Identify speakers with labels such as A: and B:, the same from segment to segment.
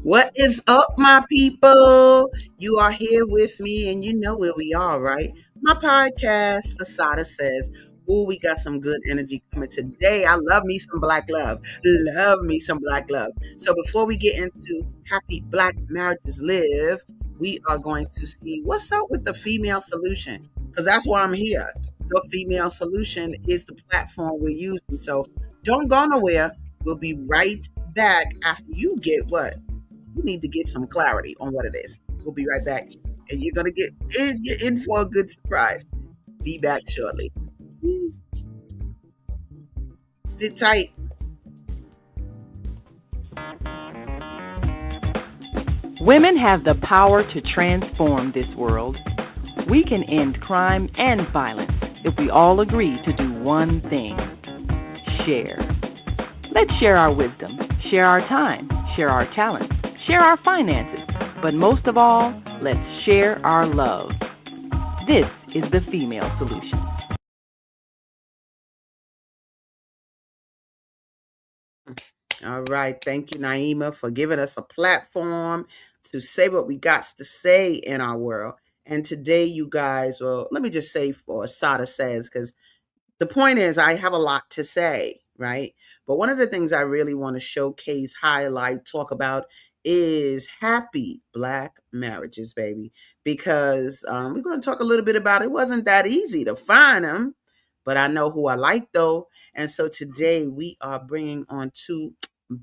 A: What is up, my people? You are here with me, and you know where we are, right? My podcast, ASADAH says, "Oh, we got some good energy coming today. I love me some black love. Love me some black love." So, before we get into Happy Black Marriages Live, we are going to see what's up with the female solution, because that's why I'm here. The female solution is the platform we're using. So, don't go nowhere. We'll be right back after you get what? You need to get some clarity on what it is. We'll be right back. And you're going to you're in for a good surprise. Be back shortly. Sit tight.
B: Women have the power to transform this world. We can end crime and violence if we all agree to do one thing: share. Let's share our wisdom, share our time, share our talents, share our finances, but most of all, let's share our love. This is the female solution.
A: All right. Thank you, Naima, for giving us a platform to say what we got to say in our world. And today, you guys, well, let me just say for Asada says, because the point is, I have a lot to say, right? But one of the things I really want to showcase, highlight, talk about is happy Black marriages, baby. Because we're going to talk a little bit about it. Wasn't that easy to find them, but I know who I like, though. And so today we are bringing on two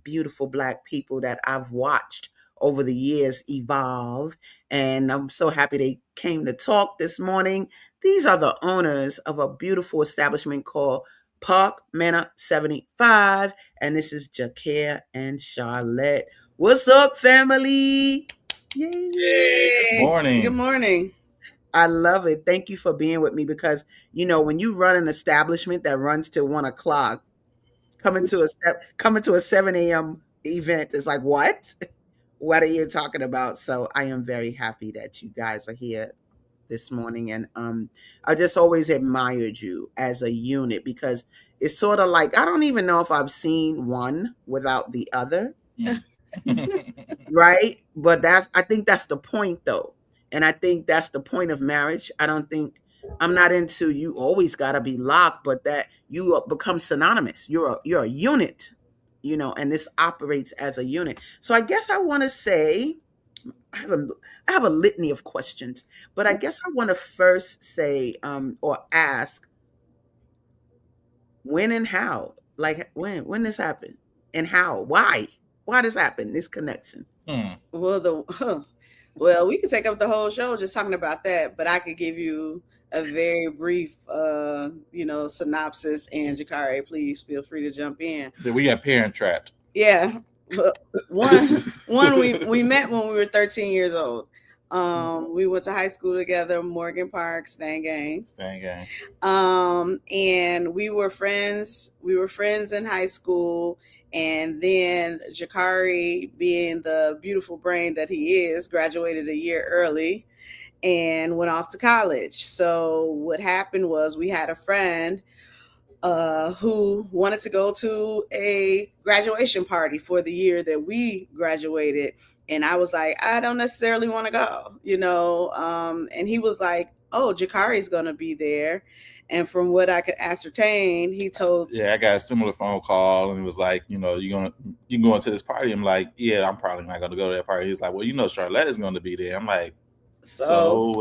A: beautiful Black people that I've watched over the years evolve. And I'm so happy they came to talk this morning. These are the owners of a beautiful establishment called Park Manor 75. And this is Jacare and Charlette. What's up, family? Yay.
C: Good morning.
D: Good morning.
A: I love it. Thank you for being with me because, when you run an establishment that runs till 1 o'clock, coming to a 7 a.m. event is like, what? What are you talking about? So I am very happy that you guys are here this morning. And I just always admired you as a unit because it's sort of like, I don't even know if I've seen one without the other. Right? But I think that's the point though. And I think that's the point of marriage. I'm not into you always got to be locked, but that you become synonymous. You're a unit, and this operates as a unit. So I guess I want to say I have a litany of questions, but I guess I want to first say or ask when and how. Like when this happened and how? Why this happened? This connection.
D: Well, we could take up the whole show just talking about that, but I could give you a very brief, synopsis. And Jacare, please feel free to jump in.
C: We got parent trapped.
D: Yeah, one we met when we were 13 years old. We went to high school together, Morgan Park, Stan Gang. And we were friends. We were friends in high school. And then Jacare, being the beautiful brain that he is, graduated a year early and went off to college. So what happened was we had a friend who wanted to go to a graduation party for the year that we graduated. And I was like, I don't necessarily want to go, and he was like, oh, Jacare's going to be there. And from what I could ascertain, he told...
C: Yeah, I got a similar phone call and it was like, you can go into this party. I'm like, yeah, I'm probably not going to go to that party. He's like, well, Charlotte is going to be there. I'm like, so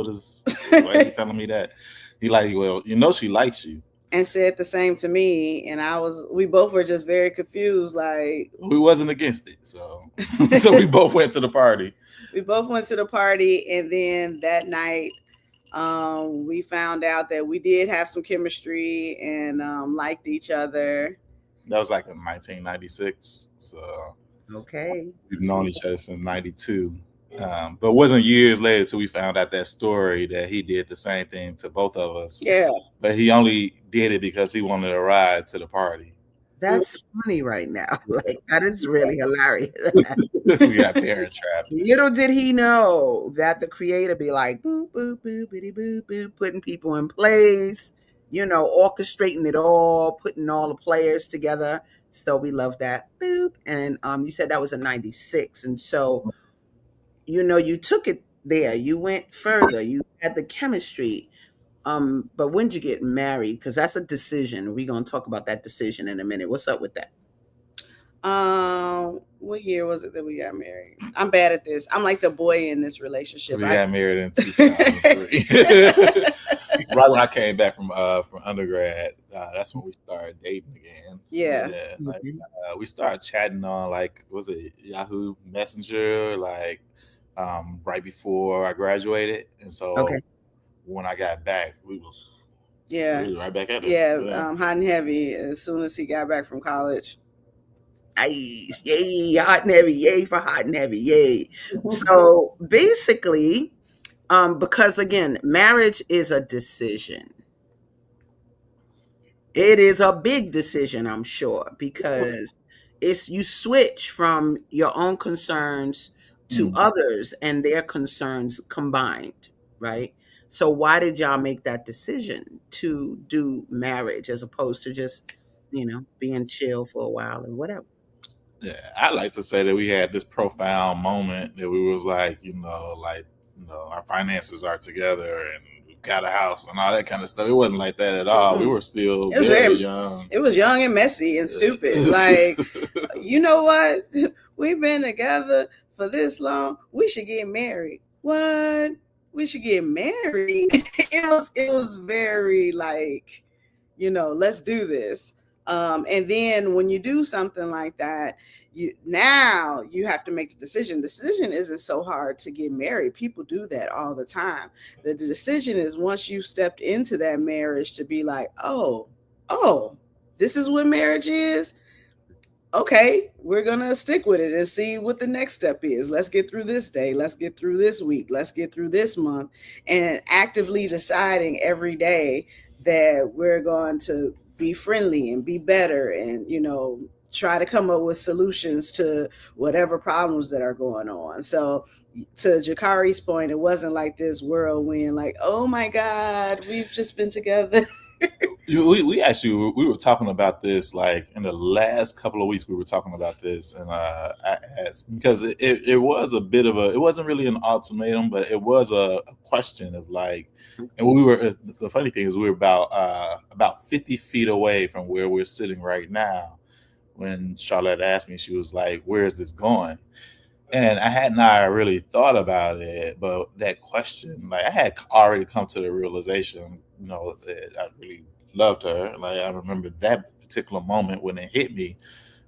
C: why are you telling me that? He like, well, she likes you.
D: And said the same to me. And we both were just very confused. Like,
C: we wasn't against it. So we both went to the party.
D: We both went to the party. And then that night, we found out that we did have some chemistry and liked each other.
C: That was like in 1996. So
A: okay,
C: we've known each other since 92. But it wasn't years later till we found out that story that he did the same thing to both of us.
D: Yeah.
C: But he only did it because he wanted a ride to the party.
A: That's funny right now. Like, that is really hilarious.
C: We got parent trapped.
A: Little did he know that the creator be like, boop, boop, boop, bitty, boop, boop, putting people in place, orchestrating it all, putting all the players together So we love that. Boop. And you said that was in 96. And so, you took it there. You went further. You had the chemistry. But when did you get married? Because that's a decision. We're gonna talk about that decision in a minute. What's up with that?
D: What year was it that we got married? I'm bad at this. I'm like the boy in this relationship.
C: We got married in 2003. Right when I came back from undergrad. That's when we started dating again.
D: Yeah.
C: Like we started chatting on, like, was it Yahoo Messenger, like right before I graduated, and so
A: Okay.
C: when I got back, we was right back at it.
D: Yeah, hot and heavy as soon as he got back from college.
A: Nice. Yay, hot and heavy. Yay for hot and heavy. Yay. So basically, because again, marriage is a decision. It is a big decision, I'm sure, because it's you switch from your own concerns to others and their concerns combined, right? So why did y'all make that decision to do marriage as opposed to just, being chill for a while and whatever?
C: Yeah, I like to say that we had this profound moment that we was like, our finances are together and we've got a house and all that kind of stuff. It wasn't like that at all. We were still very young.
D: It was young and messy and stupid. Like, you know what? We've been together for this long. We should get married. What? We should get married? It was very like, let's do this. And then when you do something like that, you have to make the decision. Decision isn't so hard to get married. People do that all the time. The decision is once you stepped into that marriage to be like, oh, this is what marriage is. Okay, we're going to stick with it and see what the next step is. Let's get through this day. Let's get through this week. Let's get through this month. And actively deciding every day that we're going to be friendly and be better and, try to come up with solutions to whatever problems that are going on. So to Jacare's point, it wasn't like this whirlwind, like, oh my God, we've just been together.
C: We were talking about this like in the last couple of weeks. We were talking about this, and I asked because it was a bit of it wasn't really an ultimatum, but it was a question of like, and we were. The funny thing is, we were about 50 feet away from where we're sitting right now. When Charlotte asked me, she was like, "Where is this going?" And I had not really thought about it, but that question, like I had already come to the realization, that I really loved her. Like I remember that particular moment when it hit me.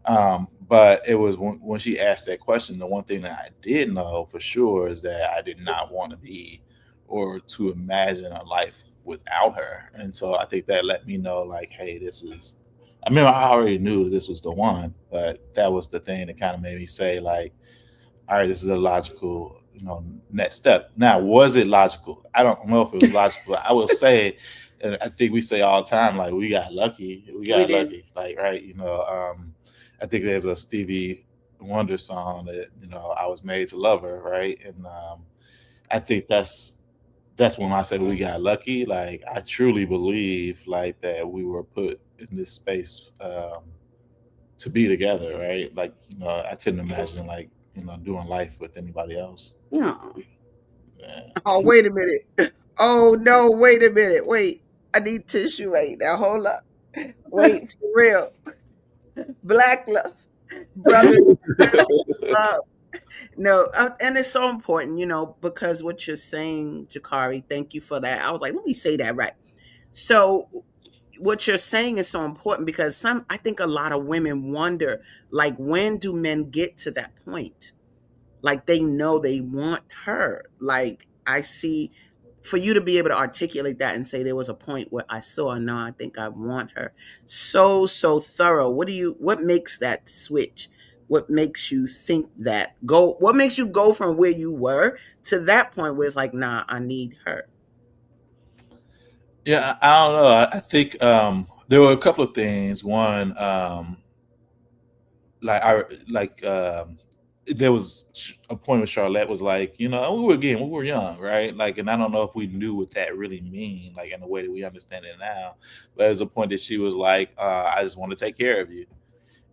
C: But it was when she asked that question, the one thing that I did know for sure is that I did not want to be or to imagine a life without her. And so I think that let me know like, hey, I mean, I already knew this was the one, but that was the thing that kind of made me say like, all right, this is a logical, next step. Now, was it logical? I don't know if it was logical. I will say, and I think we say all the time, like we got lucky. We got lucky, like right. I think there's a Stevie Wonder song that I was made to love her, right? And I think that's when I said we got lucky. Like I truly believe like that we were put in this space to be together, right? Like I couldn't imagine like doing life with anybody else.
D: No.
C: Yeah.
A: Oh, wait a minute. Oh no, wait a minute. Wait. I need tissue right now. Hold up. Wait, for real. Black love. Brother love. No, and it's so important, because what you're saying, Jacare, thank you for that. I was like, let me say that right. So what you're saying is so important because I think a lot of women wonder, like, when do men get to that point? Like they know they want her. Like I see, for you to be able to articulate that and say there was a point where I saw, no, I think I want her. So thorough. What makes that switch? What makes you think what makes you go from where you were to that point where it's like, nah, I need her?
C: Yeah, I don't know. I think there were a couple of things. One, there was a point where Charlotte was like, we were young, right? Like, and I don't know if we knew what that really mean, like in the way that we understand it now. But there's a point that she was like, I just want to take care of you.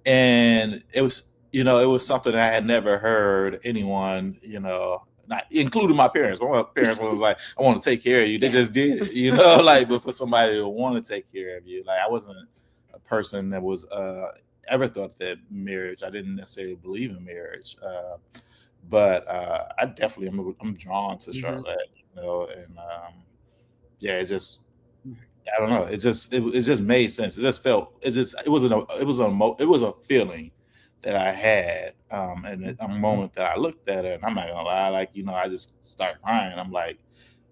C: and it was, it was something that I had never heard anyone, not including my parents. My parents was like, I want to take care of you. They just did it, like, but for somebody to want to take care of you, like, I wasn't a person that was ever thought that marriage. I didn't necessarily believe in marriage, but I definitely I'm drawn to Charlotte, and yeah, it just, I don't know. It just made sense. It just felt. It was a feeling that I had, and a moment that I looked at her, and I'm not gonna lie, like, I just start crying. I'm like,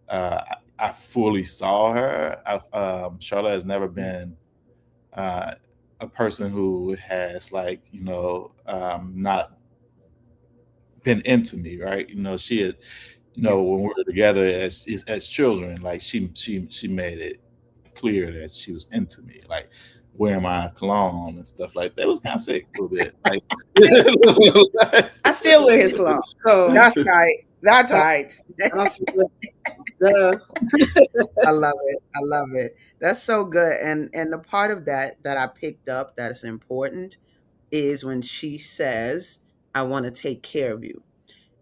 C: I fully saw her. Charlotte has never been a person who has, like, not been into me, right? She had, when we were together as children, like, she made it clear that she was into me, like wearing my cologne and stuff like that. It was kind of sick a little bit. Like,
D: I still wear his cologne. So
A: That's right. That's right.
D: I don't see the
A: I love it. I love it. That's so good. And the part of that I picked up that is important is when she says, I want to take care of you.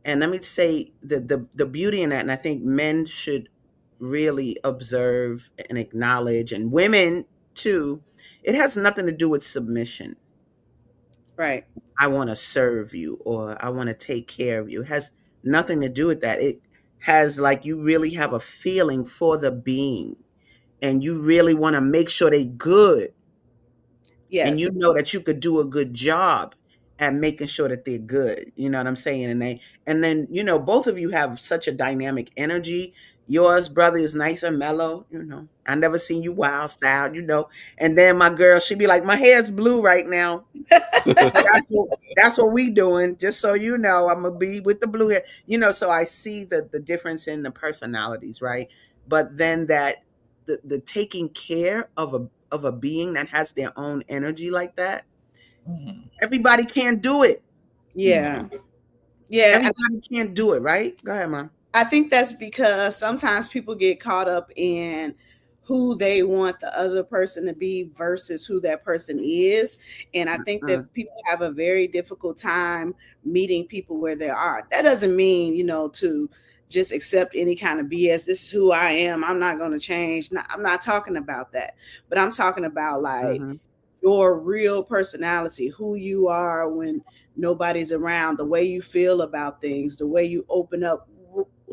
A: And let me say the beauty in that, and I think men should really observe and acknowledge, and women too, it has nothing to do with submission.
D: right.
A: I want to serve you, or I want to take care of you. It has nothing to do with that. It has, like, you really have a feeling for the being, and you really want to make sure they're good, and you
D: Yes.
A: know that you could do a good job at making sure that they're good. You know what I'm saying? And then, both of you have such a dynamic energy. Yours, brother, is nice and mellow. I never seen you wild style. And then my girl, she be like, my hair's blue right now. That's what we doing. Just so you know, I'm gonna be with the blue hair. So I see the difference in the personalities, right? But then that the taking care of a being that has their own energy like that, everybody can't do it.
D: Yeah. Yeah.
A: Everybody can't do it, right? Go ahead, Mom.
D: I think that's because sometimes people get caught up in who they want the other person to be versus who that person is. And I think
A: Mm,
D: that people have a very difficult time meeting people where they are. That doesn't mean, to just accept any kind of BS. This is who I am. I'm not going to change. I'm not talking about that. But I'm talking about, like,
A: mhm,
D: your real personality, who you are when nobody's around, the way you feel about things, the way you open up,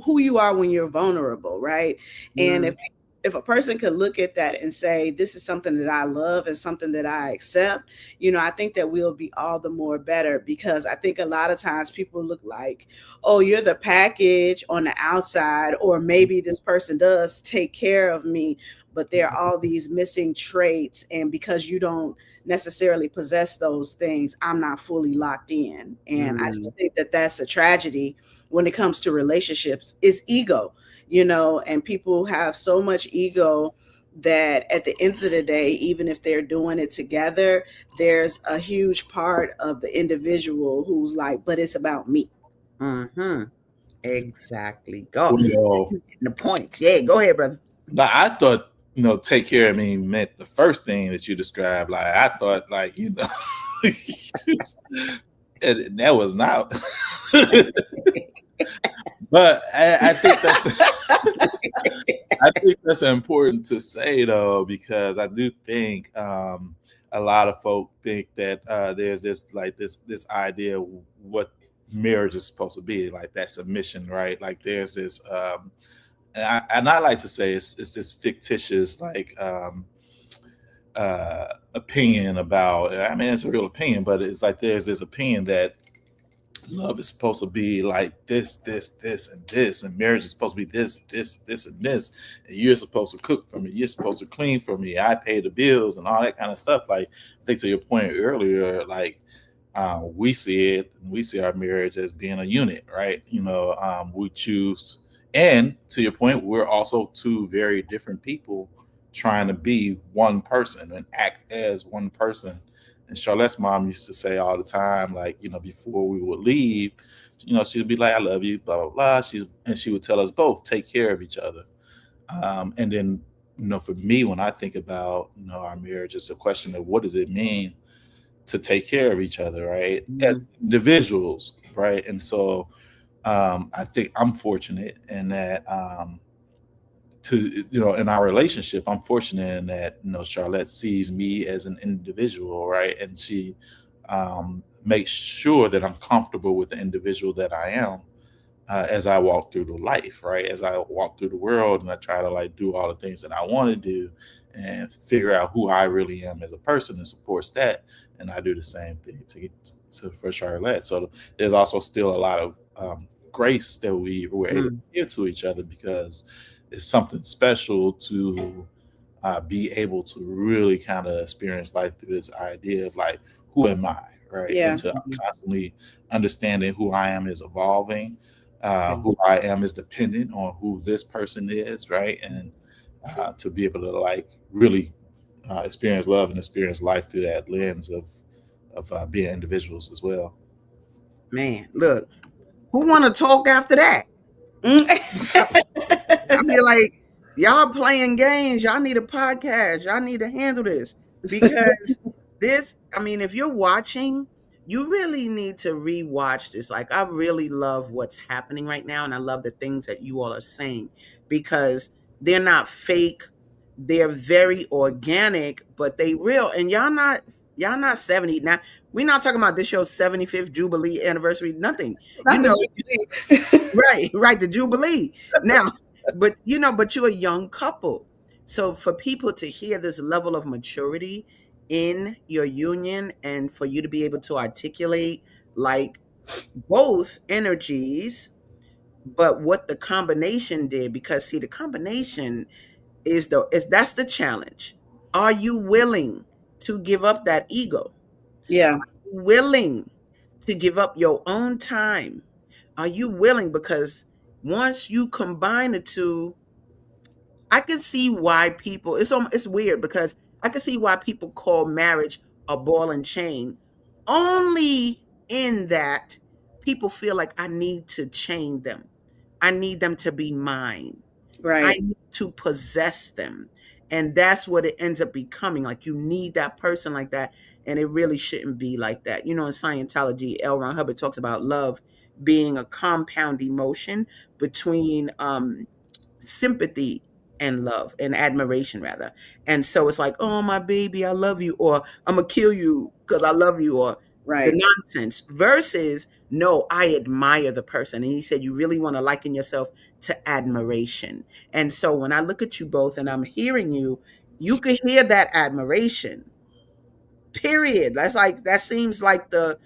D: who you are when you're vulnerable, right? And
A: mm,
D: if a person could look at that and say, this is something that I love and something that I accept, I think that we'll be all the more better, because I think a lot of times people look like, oh, you're the package on the outside, or maybe this person does take care of me, but there are all these missing traits. And because you don't necessarily possess those things, I'm not fully locked in. And I just
A: mm,
D: think that that's a tragedy when it comes to relationships, is ego, and people have so much ego that at the end of the day, even if they're doing it together, there's a huge part of the individual who's like, but it's about me.
A: mhm. Exactly. Go.
C: Well,
A: The points. Yeah, go ahead, brother.
C: like, I thought, take care of me meant the first thing that you described. Like, I thought, like, and that was not. But I think that's I think that's important to say, though, because I do think a lot of folk think that there's this, like, this idea of what marriage is supposed to be, like that submission, right? Like, there's this, and I like to say it's this fictitious, like, opinion about. I mean, it's a real opinion, but it's like there's this opinion that love is supposed to be like this, and this, and marriage is supposed to be this, and this, and you're supposed to cook for me, you're supposed to clean for me, I pay the bills, and all that kind of stuff. Like, I think to your point earlier, like, we see our marriage as being a unit, right? We choose, and to your point, we're also two very different people trying to be one person and act as one person. And Charlotte's mom used to say all the time, like, before we would leave, she'd be like, I love you, blah, blah, blah. She would tell us both, take care of each other. And then, for me, when I think about, our marriage, it's a question of what does it mean to take care of each other, right? As
A: Mhm.
C: individuals, right? And so I think I'm fortunate in that to in our relationship, I'm fortunate in that Charlotte sees me as an individual, right? And she makes sure that I'm comfortable with the individual that I am as I walk through the life, right? As I walk through the world and I try to like do all the things that I want to do and figure out who I really am as a person and supports that. And I do the same thing for Charlotte. So there's also still a lot of grace that we were able to
A: Mm.
C: give to each other because it's something special to be able to really kind of experience life through this idea of like, who am I, right? And
D: Yeah.
C: to
A: Mhm.
C: constantly understanding who I am is evolving,
A: Okay.
C: who I am is dependent on who this person is, right? And to be able to like really experience love and experience life through that lens of being individuals as well.
A: Man, look, who want to talk after that? I mean, like, y'all playing games. Y'all need a podcast. Y'all need to handle this because this. I mean, if you're watching, you really need to rewatch this. Like, I really love what's happening right now, and I love the things that you all are saying because they're not fake. They're very organic, but they real. And y'all not 70 now. We're not talking about this show's 75th Jubilee anniversary. Nothing. You
D: Not the
A: know,
D: Jubilee.
A: right, right, the Jubilee. Now, but you're a young couple. So for people to hear this level of maturity in your union and for you to be able to articulate like both energies, but what the combination did, because see, the combination is that's the challenge. Are you willing to give up that ego?
D: Yeah.
A: Willing to give up your own time? Are you willing? Because once you combine the two, I can see why people. It's weird because I can see why people call marriage a ball and chain. Only in that people feel like I need to chain them. I need them to be mine. I
D: Right.
A: need to possess them. And that's what it ends up becoming. Like you need that person like that. And it really shouldn't be like that. In Scientology, L. Ron Hubbard talks about love being a compound emotion between sympathy and love and admiration rather. And so it's like, oh my baby, I love you, or I'm gonna kill you because I love you, or the
D: Right.
A: nonsense versus no, I admire the person. And he said you really want to liken yourself to admiration. And so when I look at you both and I'm hearing you, you could hear that admiration. Period. That's like that seems like the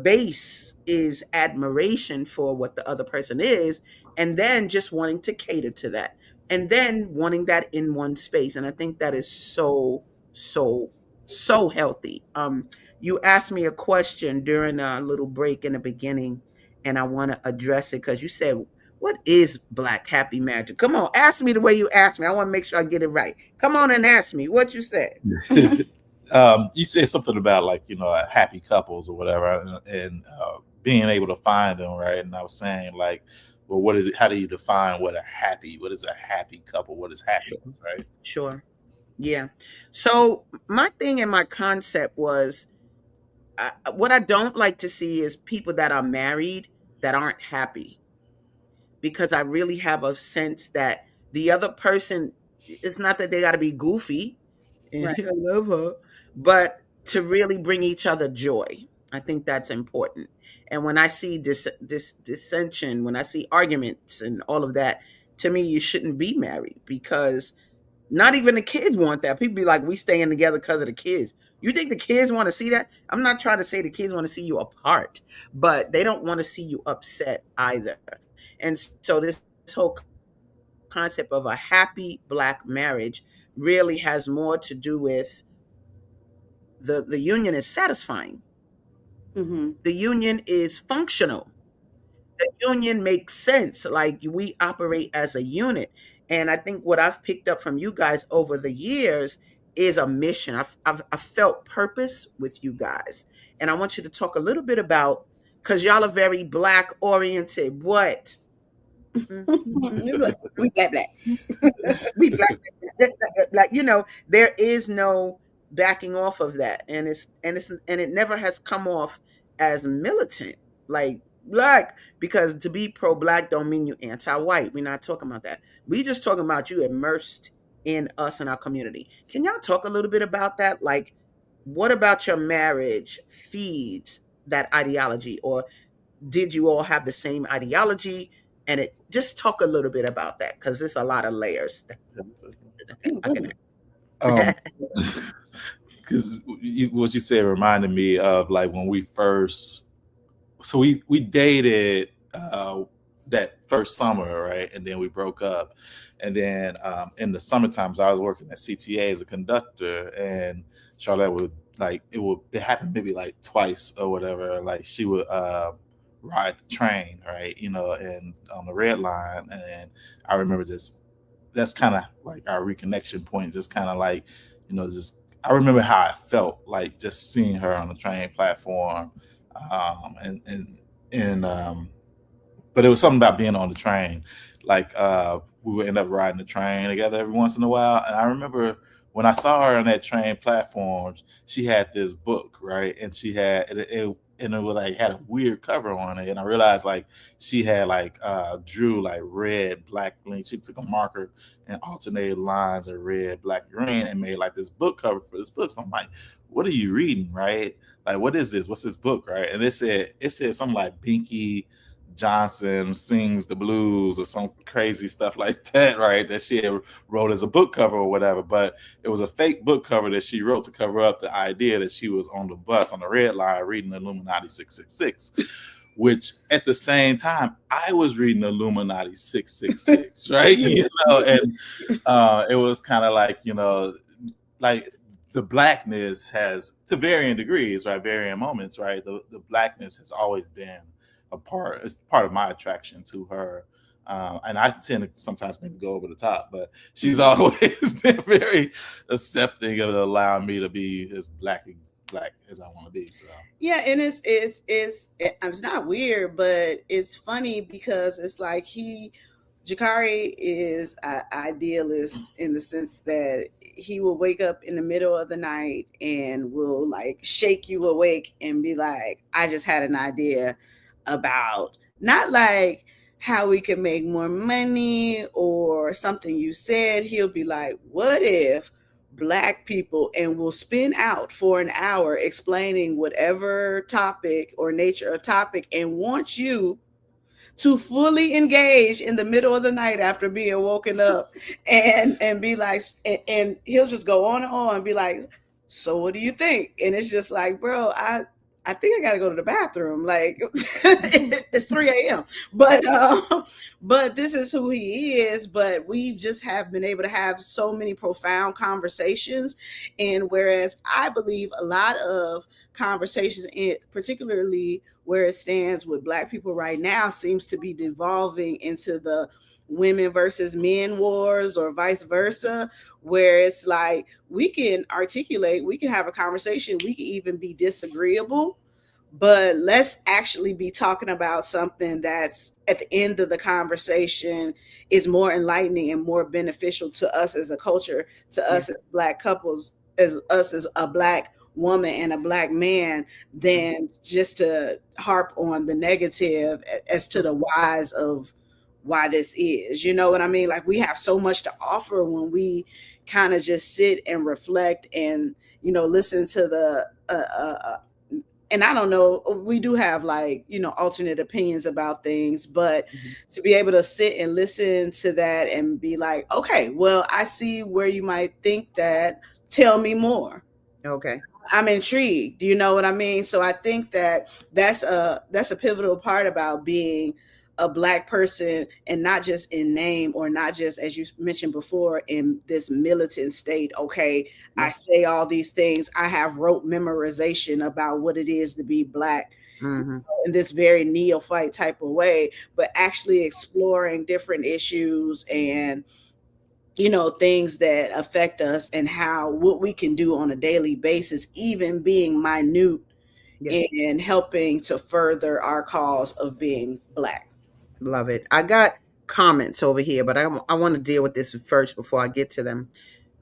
A: base is admiration for what the other person is, and then just wanting to cater to that, and then wanting that in one space. And I think that is so, so, so healthy. You asked me a question during a little break in the beginning, and I want to address it because you said, what is black happy magic? Come on, ask me the way you asked me. I want to make sure I get it right. Come on and ask me what you said.
C: You said something about like happy couples or whatever, and being able to find them, right? And I was saying like, well, what is it? How do you define what is a happy couple? What is
A: Sure.
C: happiness, right?
A: Sure. Yeah. So my thing and my concept was what I don't like to see is people that are married that aren't happy, because I really have a sense that the other person, it's not that they got to be goofy and
D: Right.
A: I love her, but to really bring each other joy. I think that's important. And when I see this dissension, when I see arguments and all of that, to me, you shouldn't be married because not even the kids want that. People be like, we staying together because of the kids. You think the kids want to see that? I'm not trying to say the kids want to see you apart, but they don't want to see you upset either. And so this whole concept of a happy black marriage really has more to do with the union is satisfying.
D: Mm-hmm.
A: The union is functional. The union makes sense. Like we operate as a unit. And I think what I've picked up from you guys over the years is a mission. I've felt purpose with you guys. And I want you to talk a little bit about, because y'all are very black oriented. What?
D: We black black.
A: We black, black, black, black. There is no backing off of that, and it never has come off as militant, like black, because to be pro-black don't mean you anti-white. We're not talking about that. We just talking about you immersed in us and our community. Can y'all talk a little bit about that? Like, what about your marriage feeds that ideology, or did you all have the same ideology? And it just talk a little bit about that, because there's a lot of layers that I can
C: Um,
A: ask.
C: because what you said reminded me of like when we first, so we dated that first summer, right, and then we broke up, and then in the summer times I was working at CTA as a conductor, and Charlotte would like it happened maybe like twice or whatever. Like she would ride the train, right, and on the red line, and I remember just that's kind of like our reconnection point. Just kind of like, just I remember how I felt like just seeing her on the train platform, and but it was something about being on the train. Like we would end up riding the train together every once in a while, and I remember when I saw her on that train platform, she had this book, right, and she had and it was like had a weird cover on it, and I realized like she had like drew like red, black, green. She took a marker and alternated lines of red, black, green, and made like this book cover for this book. So I'm like, what are you reading, right? Like, what is this? What's this book, right? And it said something like Binky Johnson sings the blues or some crazy stuff like that, right? That she had wrote as a book cover or whatever. But it was a fake book cover that she wrote to cover up the idea that she was on the bus on the red line reading Illuminati 666. Which at the same time, I was reading Illuminati 666, right? And it was kind of like, like the blackness has, to varying degrees, right, varying moments, right, the blackness has always been it's part of my attraction to her. And I tend to sometimes maybe go over the top, but she's always been very accepting of allowing me to be as black as I want to be. So
D: Yeah, and it's not weird, but it's funny because it's like Jacare is an idealist in the sense that he will wake up in the middle of the night and will like shake you awake and be like, I just had an idea about not like how we can make more money or something you said. He'll be like, what if black people, and will spin out for an hour explaining whatever topic or nature of topic and wants you to fully engage in the middle of the night after being woken up and be like, and he'll just go on and on and be like, so what do you think? And it's just like, bro, I think I gotta go to the bathroom. Like it's 3 a.m. But this is who he is. But we've just have been able to have so many profound conversations. And whereas I believe a lot of conversations, particularly where it stands with black people right now, seems to be devolving into the women versus men wars or vice versa, where it's like we can articulate, we can have a conversation, we can even be disagreeable, but let's actually be talking about something that's at the end of the conversation is more enlightening and more beneficial to us as a culture, to
A: Yeah.
D: us as black couples, as us as a black woman and a black man, than just to harp on the negative as to the whys of why this is. You know what I mean? Like we have so much to offer when we kind of just sit and reflect and listen to the and I don't know, we do have like, alternate opinions about things, but
A: Mhm.
D: to be able to sit and listen to that and be like, okay, well, I see where you might think that. Tell me more.
A: Okay.
D: I'm intrigued. Do you know what I mean? So I think that that's a pivotal part about being a black person, and not just in name, or not just, as you mentioned before, in this militant state. Okay, I
A: Yeah.
D: say all these things. I have rote memorization about what it is to be black
A: Hmm.
D: in this very neophyte type of way, but actually exploring different issues and things that affect us, and how what we can do on a daily basis, even being minute
A: Yeah.
D: in helping to further our cause of being black.
A: Love it. I got comments over here, but I want to deal with this first before I get to them.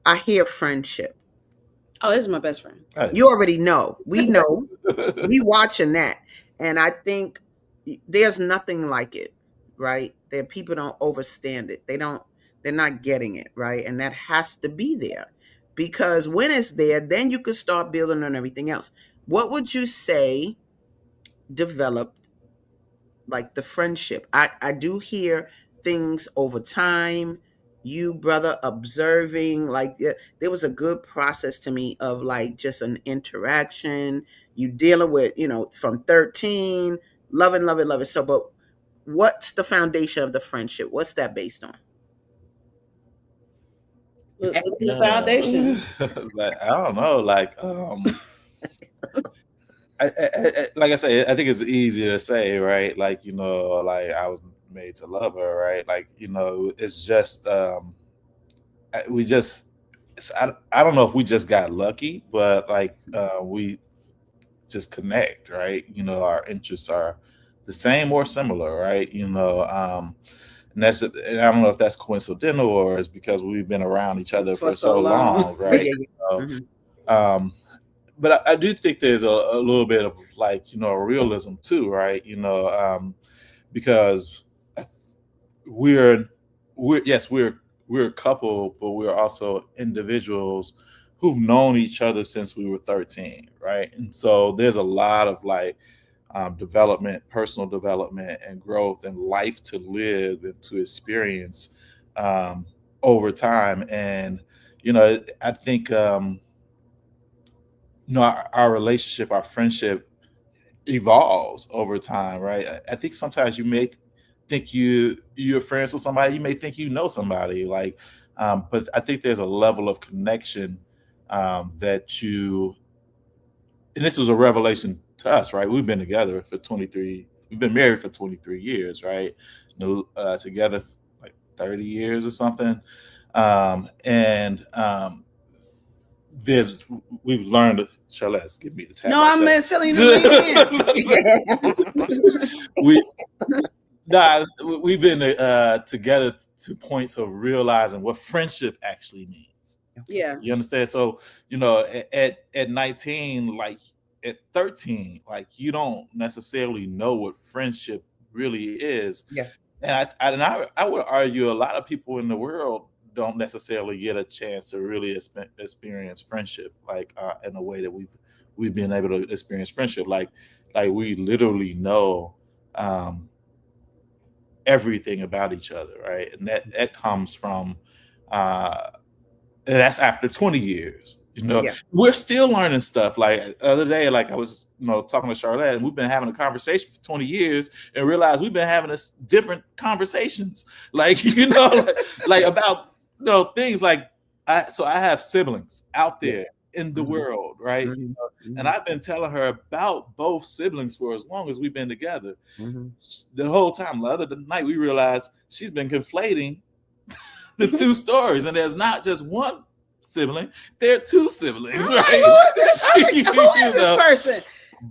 A: I hear friendship.
D: Oh, this is my best friend.
C: Hey.
A: You already know. We know. We watching that. And I think there's nothing like it, right? That people don't overstand it. They're not getting it, right? And that has to be there. Because when it's there, then you can start building on everything else. What would you say developed like the friendship? I do hear things over time. You, brother, observing, like there was a good process to me of like just an interaction. You dealing with, from 13, loving, loving, loving. So, but what's the foundation of the friendship? What's that based on?
D: What's the foundation?
C: Like, I don't know. Like, like I say, I think it's easy to say, right? Like, like I was made to love her, right? Like, it's just we just I don't know if we just got lucky, but like we just connect, right? Our interests are the same or similar, right? And and I don't know if that's coincidental or it's because we've been around each other
D: For
C: for
D: so
C: so
D: long.
C: long, right?
A: Yeah, yeah. Mhm.
C: Um, but I do think there's a little bit of like realism too, right? Because we're yes, we're a couple, but we're also individuals who've known each other since we were 13, right? And so there's a lot of like development, personal development, and growth, and life to live and to experience over time. And I think our relationship, our friendship evolves over time, right? I think sometimes you may think you're friends with somebody, you may think somebody, like, but I think there's a level of connection that and this was a revelation to us, right? We've been together for 23, we've been married for 23 years, right? Together like 30 years or something. And there's we've learned. Charlette, give me the tap.
D: No, I'm telling you to lean in.
C: We've been together to points of realizing what friendship actually means.
D: Yeah.
C: You understand? So, at 19, like at 13, like you don't necessarily know what friendship really is.
A: Yeah.
C: And I would argue a lot of people in the world don't necessarily get a chance to really experience friendship like in a way that we've been able to experience friendship. Like we literally know everything about each other, right? And that comes from and that's after 20 years.
A: Yeah.
C: We're still learning stuff. Like the other day, like I was, talking to Charlotte, and we've been having a conversation for 20 years and realized we've been having this different conversations. Like, like about things like I have siblings out there in the world, right? And I've been telling her about both siblings for as long as we've been together. The whole time, the other night, we realized she's been conflating the two stories, and there's not just one sibling, there are two siblings, right?
D: Who is this person?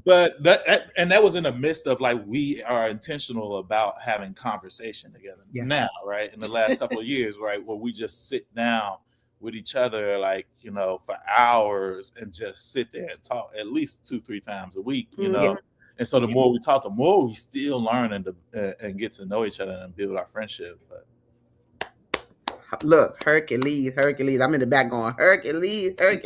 C: But that was in the midst of like we are intentional about having conversation together now, right? In the last couple of years, right, where we just sit down with each other, like for hours and just sit there and talk at least 2-3 times a week, And so the more we talk, the more we still learn and get to know each other and build our friendship. But
A: look, Hercules. I'm in the back going, Hercules. I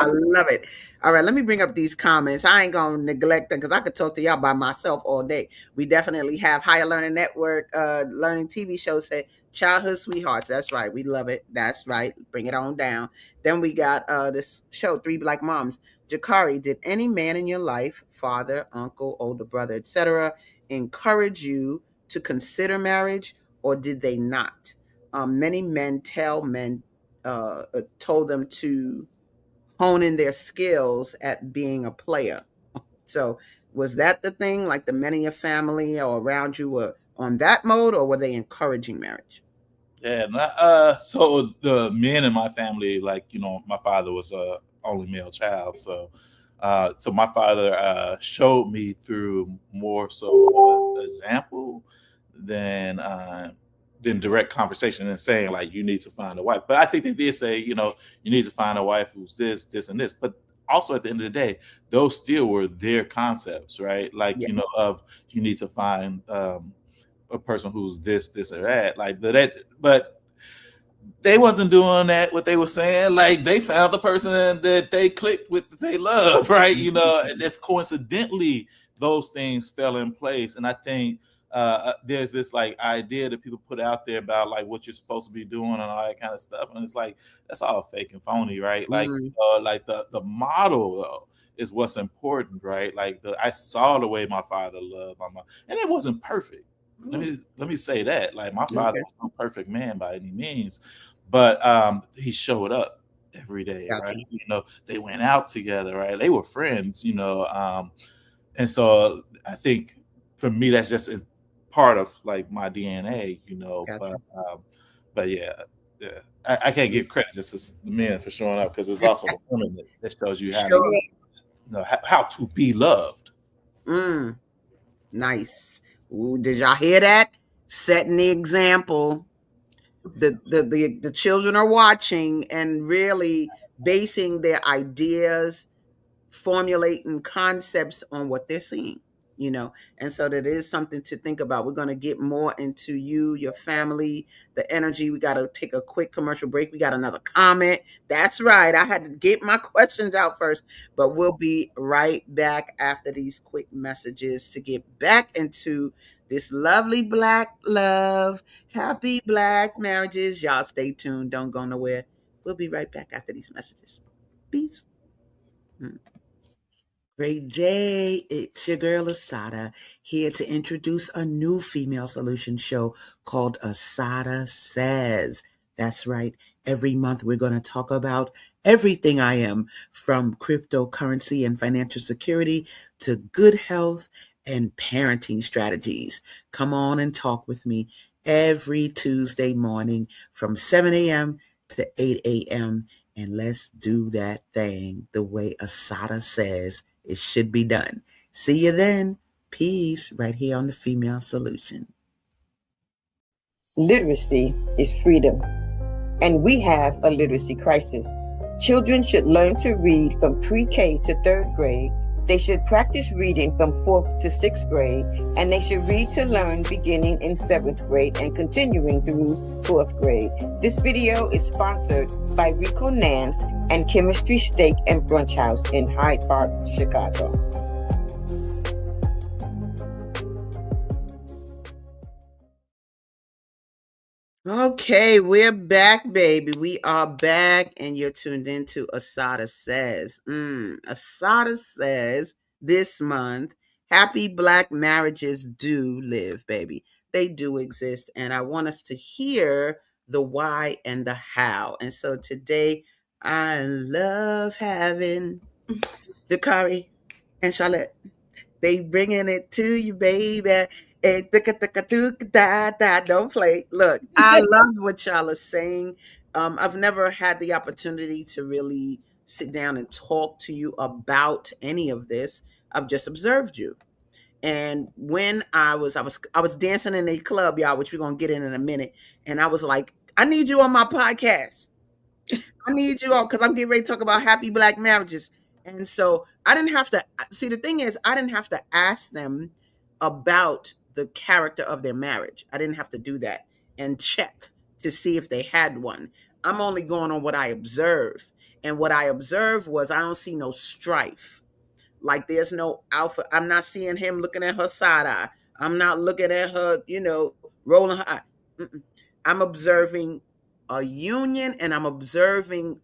A: love it. All right, let me bring up these comments. I ain't going to neglect them because I could talk to y'all by myself all day. We definitely have Higher Learning Network, learning TV show say, childhood sweethearts. That's right. We love it. That's right. Bring it on down. Then we got this show, Three Black Moms. Jacare, did any man in your life, father, uncle, older brother, etc., encourage you to consider marriage, or did they not? Many men told them to hone in their skills at being a player. So was that the thing? Like the men in your family or around you were on that mode, or were they encouraging marriage?
C: Yeah, so the men in my family, like my father was a only male child, so my father showed me through more so example than in direct conversation and saying like you need to find a wife. But I think they did say, you know, you need to find a wife who's this, and this. But also at the end of the day, those still were their concepts, right? Like, you know,
A: Yes.
C: of you need to find a person who's this or that. Like but they wasn't doing that what they were saying. Like they found the person that they clicked with, that they love, right? You know, and that's coincidentally those things fell in place. And I think there's this like idea that people put out there about like what you're supposed to be doing and all that kind of stuff, and it's like that's all fake and phony, right? Like
A: Mm,
C: like the model though is what's important, right? Like I saw the way my father loved my mom, and it wasn't perfect.
A: mm,
C: Let me say that. Like my father
A: okay.
C: was no perfect man by any means, but he showed up every day, right?
A: Gotcha.
C: You know, they went out together, right? They were friends, you know. And so I think for me that's just a part of like my DNA, you know.
A: Gotcha.
C: But yeah, yeah. I can't give credit just to the men for showing up, because it's also the women that shows you how to,
A: Sure.
C: you know, how to be loved.
A: Mm, nice. Ooh, did y'all hear that? Setting the example. The children are watching and really basing their ideas, formulating concepts on what they're seeing, you know. And so that is something to think about. We're going to get more into you, your family, the energy. We got to take a quick commercial break. We got another comment. That's right, I had to get my questions out first, but we'll be right back after these quick messages to get back into this lovely black love. Happy black marriages. Y'all stay tuned, don't go nowhere. We'll be right back after these messages. Peace. Great day. It's your girl ASADAH here to introduce a new female solution show called ASADAH Says. That's right. Every month we're going to talk about everything I am, from cryptocurrency and financial security to good health and parenting strategies. Come on and talk with me every Tuesday morning from 7 a.m. to 8 a.m. And let's do that thing the way ASADAH says it should be done. See you then. Peace right here on the Female Solution.
E: Literacy is freedom, and we have a literacy crisis. Children should learn to read from pre-K to third grade. They should practice reading from fourth to sixth grade, and they should read to learn beginning in seventh grade and continuing through fourth grade. This video is sponsored by Rico Nance and Chemistry Steak and Brunch House in Hyde Park, Chicago.
A: Okay, we're back, baby. We are back, and you're tuned into ASADAH Says. ASADAH Says this month, happy black marriages do live, baby. They do exist, and I want us to hear the why and the how. And so today, I love having Jacare and Charlette. They bringing it to you, baby. Don't play. Look, I love what y'all are saying. I've never had the opportunity to really sit down and talk to you about any of this. I've just observed you. And when I was dancing in a club, y'all, which we're gonna get in a minute, and I was like, I need you on my podcast. I need you all because I'm getting ready to talk about happy black marriages. And so I didn't have to see, the thing is, I didn't have to ask them about the character of their marriage. I didn't have to do that and check to see if they had one. I'm only going on what I observe. And what I observed was I don't see no strife. Like there's no alpha. I'm not seeing him looking at her side eye. I'm not looking at her, rolling her eye. Mm-mm. I'm observing a union, and I'm observing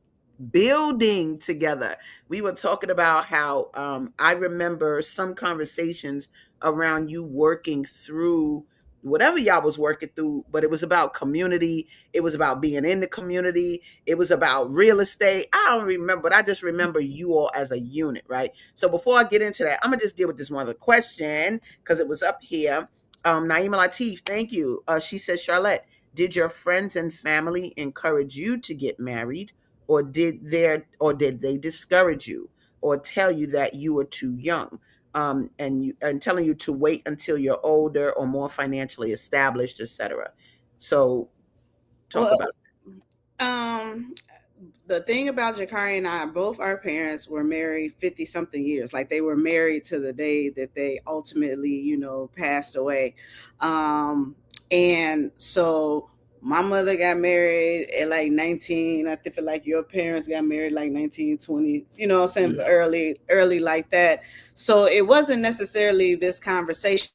A: building together. We were talking about how I remember some conversations around you working through whatever y'all was working through, but it was about community. It was about being in the community. It was about real estate. I don't remember, but I just remember you all as a unit, right? So before I get into that, I'm gonna just deal with this one other question because it was up here. Naima Latif, thank you. She says, Charlotte, did your friends and family encourage you to get married, or did they discourage you or tell you that you were too young, and telling you to wait until you're older or more financially established, etc.? So talk
D: Well,
A: about
D: um, the thing about Jakari and I, both our parents were married 50 something years. Like they were married to the day that they ultimately, passed away. And so my mother got married at like 19. I think feel like your parents got married like 1920, what I'm saying,
C: Yeah.
D: early like that. So it wasn't necessarily this conversation.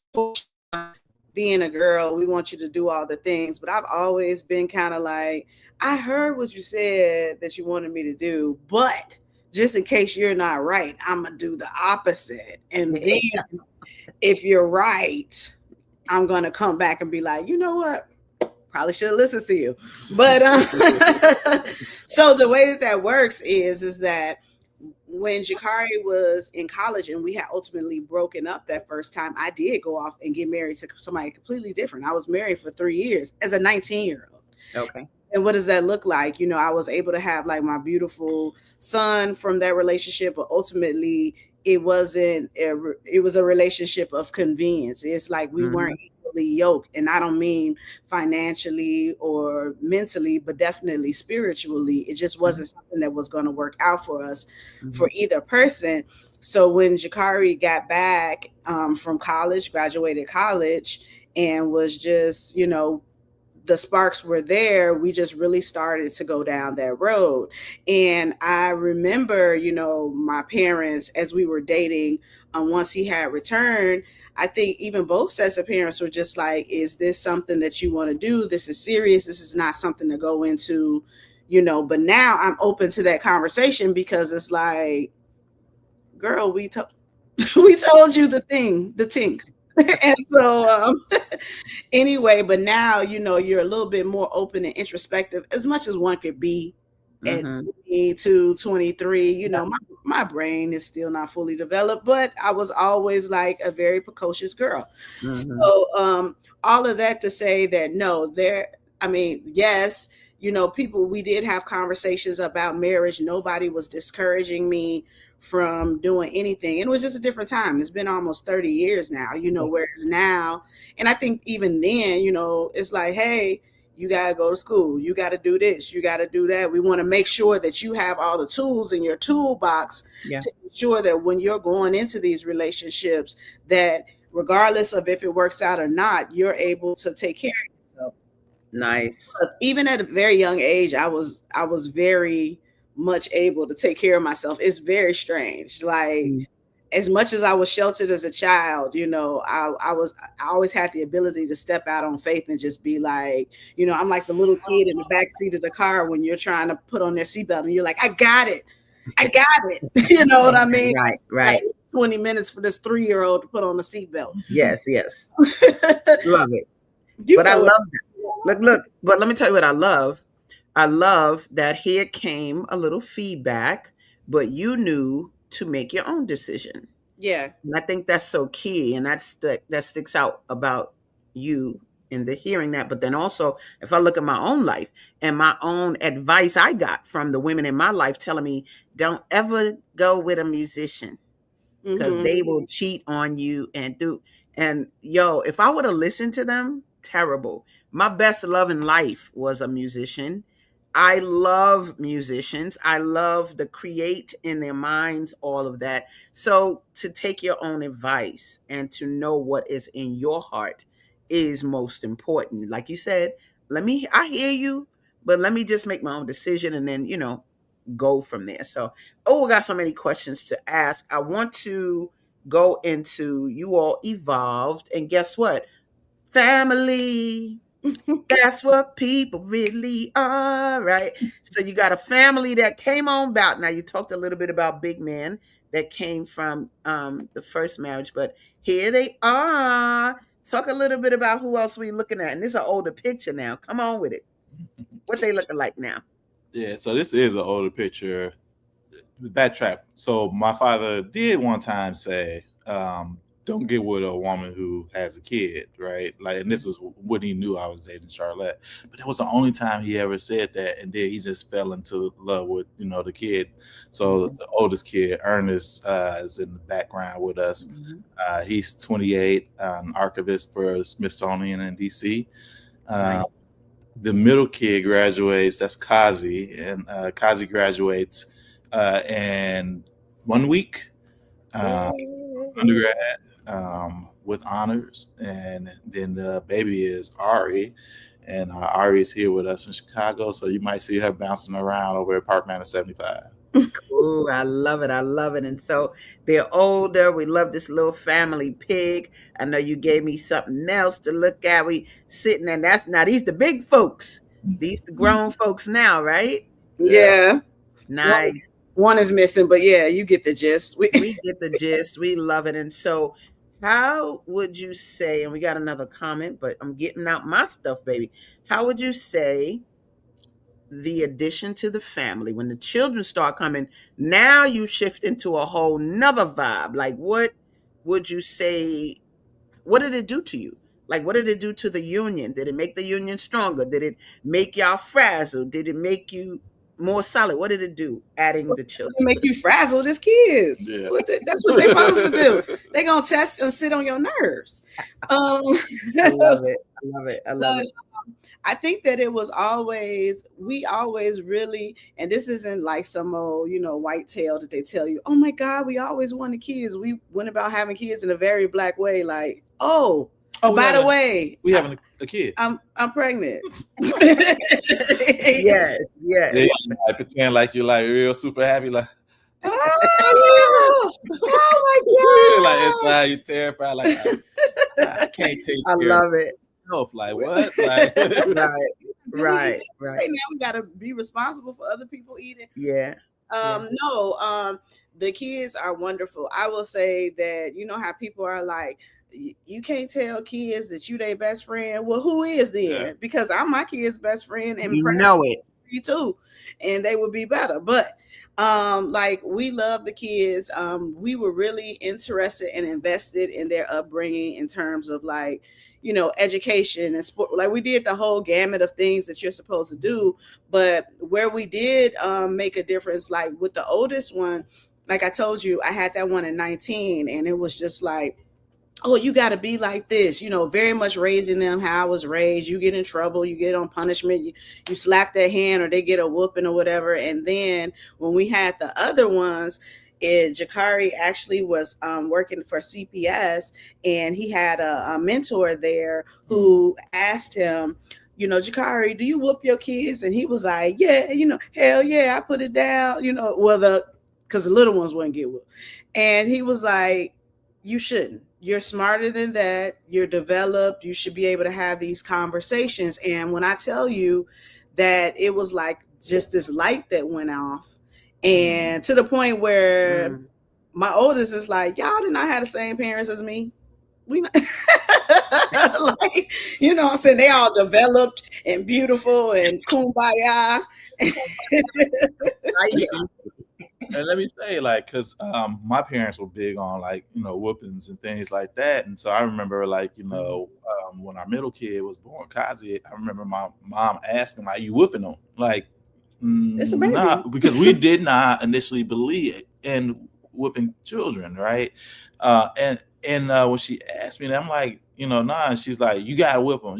D: Being a girl, we want you to do all the things, but I've always been kind of like, I heard what you said that you wanted me to do, but just in case you're not right, I'm gonna do the opposite. And then
A: it.
D: if you're right, I'm gonna come back and be like, you know what? Probably should have listened to you. But so the way that works is that when Jakari was in college and we had ultimately broken up that first time, I did go off and get married to somebody completely different. I was married for 3 years as a 19-year-old.
A: Okay.
D: And what does that look like? I was able to have like my beautiful son from that relationship, but ultimately it wasn't it was a relationship of convenience. It's like we weren't equally yoked, and I don't mean financially or mentally, but definitely spiritually. It just wasn't something that was going to work out for us, for either person. So when Jakari got back from college, graduated college, and was just the sparks were there, we just really started to go down that road. And I remember, my parents, as we were dating, once he had returned, I think even both sets of parents were just like, is this something that you want to do? This is serious. This is not something to go into, but now I'm open to that conversation because it's like, girl, we told you the thing. And so anyway, but now you're a little bit more open and introspective, as much as one could be at 22, 23. My brain is still not fully developed, but I was always like a very precocious girl. So all of that to say that no, yes, people, we did have conversations about marriage. Nobody was discouraging me from doing anything. It was just a different time. It's been almost 30 years now, whereas now, and I think even then, it's like, hey, you got to go to school. You got to do this. You got to do that. We want to make sure that you have all the tools in your toolbox to ensure that when you're going into these relationships, that regardless of if it works out or not, you're able to take care of yourself.
A: Nice.
D: Even at a very young age, I was very much able to take care of myself. It's very strange. Like as much as I was sheltered as a child, I always had the ability to step out on faith and just be like, I'm like the little kid in the back seat of the car when you're trying to put on their seatbelt and you're like, I got it. You know what I mean?
A: Right.
D: Like 20 minutes for this 3-year-old to put on the seatbelt.
A: Yes. Love it. But I love that. Look, but let me tell you what I love. I love that here came a little feedback, but you knew to make your own decision.
D: Yeah.
A: And I think that's so key. And that sticks out about you in the hearing that. But then also, if I look at my own life and my own advice I got from the women in my life telling me, don't ever go with a musician because they will cheat on you and if I would have listened to them, terrible. My best love in life was a musician. I love musicians. I love the create in their minds, all of that. So to take your own advice and to know what is in your heart is most important. Like you said, I hear you, but let me just make my own decision and then, go from there. So, we got so many questions to ask. I want to go into you all evolved, and guess what? Family. That's what people really are, right? So you got a family that came on about. Now you talked a little bit about big men that came from the first marriage, but here they are. Talk a little bit about who else we looking at. And this is an older picture now. Come on with it. What they looking like now?
C: Yeah, so this is an older picture. Backtrack. So my father did one time say, don't get with a woman who has a kid, right? Like, and this is when he knew I was dating Charlette. But that was the only time he ever said that. And then he just fell into love with, the kid. So the oldest kid, Ernest, is in the background with us. He's 28, archivist for Smithsonian in DC.
A: Right.
C: the middle kid graduates. That's Kazi, and Kazi graduates in 1 week, undergrad, with honors, and then the baby is Ari, and Ari is here with us in Chicago, so you might see her bouncing around over at Park Manor 75.
A: Ooh, I love it. I love it. And so they're older. We love this little family pig. I know you gave me something else to look at. We sitting and that's now these the big folks. These the grown folks now, right?
D: Yeah.
A: Nice.
D: One is missing, but yeah, you get the gist.
A: We get the gist. We love it. And so how would you say, and we got another comment, but I'm getting out my stuff, baby. How would you say the addition to the family, when the children start coming, now you shift into a whole nother vibe? Like, what would you say, what did it do to you? Like, what did it do to the union? Did it make the union stronger? Did it make y'all frazzled? Did it make you more solid? What did it do, adding the children?
D: Make you frazzled as kids.
C: Yeah.
D: That's what they're supposed to do. They're going to test and sit on your nerves.
A: I love it. I love it. I love it.
D: I think that it was always, we always really, and this isn't like some old, white tale that they tell you, oh my God, we always wanted kids. We went about having kids in a very Black way. Like, by the way,
C: we having a kid.
D: I'm pregnant.
A: Yes.
C: Yeah, like, pretend like you're like real super happy, like,
D: oh my God.
C: like inside you're terrified, like I can't take
A: I
C: care
A: love it.
C: of myself. Like what? Like,
A: Right.
D: Right now we gotta be responsible for other people eating.
A: Yeah.
D: No, the kids are wonderful. I will say that, how people are like, you can't tell kids that you their best friend. Well, who is then? Yeah. Because I'm my kid's best friend, and
A: you know it
D: too, and they would be better. But like, we love the kids. We were really interested and invested in their upbringing in terms of like, education and sport. Like, we did the whole gamut of things that you're supposed to do. But where we did make a difference, like with the oldest one, like I told you, I had that one at 19, and it was just like, oh, you got to be like this, very much raising them how I was raised. You get in trouble, you get on punishment, you slap their hand or they get a whooping or whatever. And then when we had the other ones, Jacare actually was working for CPS, and he had a mentor there who asked him, Jacare, do you whoop your kids? And he was like, yeah, hell yeah, I put it down, because the little ones wouldn't get whooped. And he was like, you shouldn't. You're smarter than that. You're developed. You should be able to have these conversations. And when I tell you that it was like just this light that went off, and to the point where my oldest is like, y'all did not have the same parents as me. We not like, what I'm saying? They all developed and beautiful and kumbaya.
C: And let me say, like, because my parents were big on like whoopings and things like that, and so I remember like when our middle kid was born, Kazi, I remember my mom asking, "Are you whooping them?" Like,
D: it's a baby.
C: Nah, because we did not initially believe in whooping children, right? And when she asked me that, I'm like, nah. And she's like, you gotta whip him,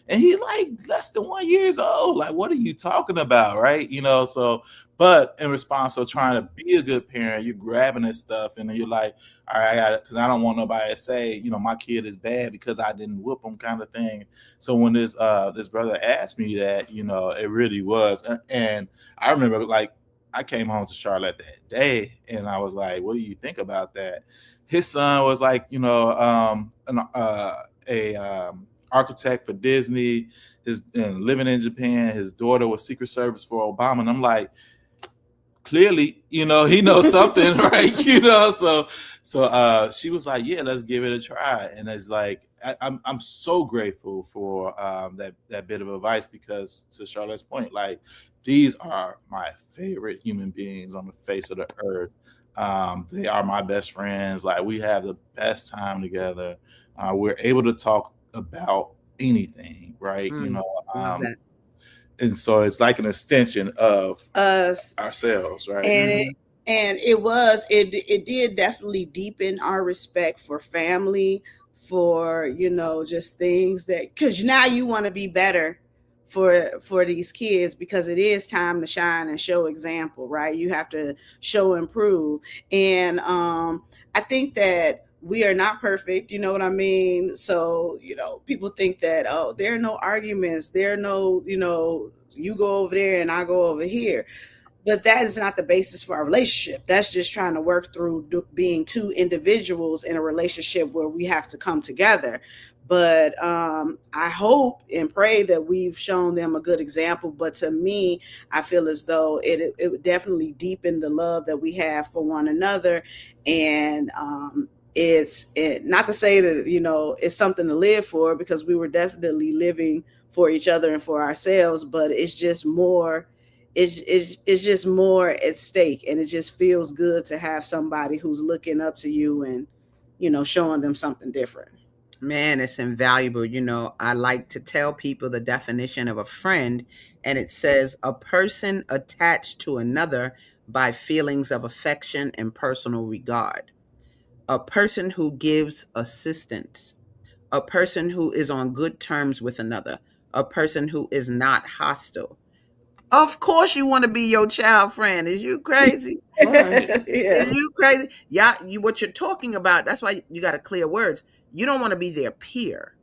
C: and he's like less than 1 year old. Like, what are you talking about, right? So. But in response to trying to be a good parent, you're grabbing this stuff, and then you're like, all right, I got it, because I don't want nobody to say, my kid is bad because I didn't whoop him, kind of thing. So when this brother asked me that, it really was. And I remember, like, I came home to Charlotte that day, and I was like, what do you think about that? His son was like, architect for Disney, living in Japan. His daughter was Secret Service for Obama, and I'm like, clearly, he knows something, right? So she was like, yeah, let's give it a try. And it's like, I'm so grateful for that bit of advice, because to Charlotte's point, like, these are my favorite human beings on the face of the earth. They are my best friends. Like, we have the best time together. We're able to talk about anything, right? And so it's like an extension of us, ourselves, right?
D: And it did definitely deepen our respect for family, for just things that, because now you want to be better for these kids, because it is time to shine and show example, right? You have to show and prove. And I think that we are not perfect, you know what I mean? So, people think that, oh, there are no arguments, there are no, you go over there and I go over here. But that is not the basis for our relationship. That's just trying to work through being two individuals in a relationship where we have to come together. But I hope and pray that we've shown them a good example. But to me, I feel as though it would definitely deepen the love that we have for one another. And not to say that, it's something to live for, because we were definitely living for each other and for ourselves, but it's just more, it's just more at stake, and it just feels good to have somebody who's looking up to you and showing them something different.
A: Man, it's invaluable. I like to tell people the definition of a friend, and it says a person attached to another by feelings of affection and personal regard, a person who gives assistance, a person who is on good terms with another, a person who is not hostile. Of course, you want to be your child friend. Is you crazy?
C: Right.
D: Yeah.
A: Is you crazy? Yeah, what you're talking about, that's why you got to clear words. You don't want to be their peer.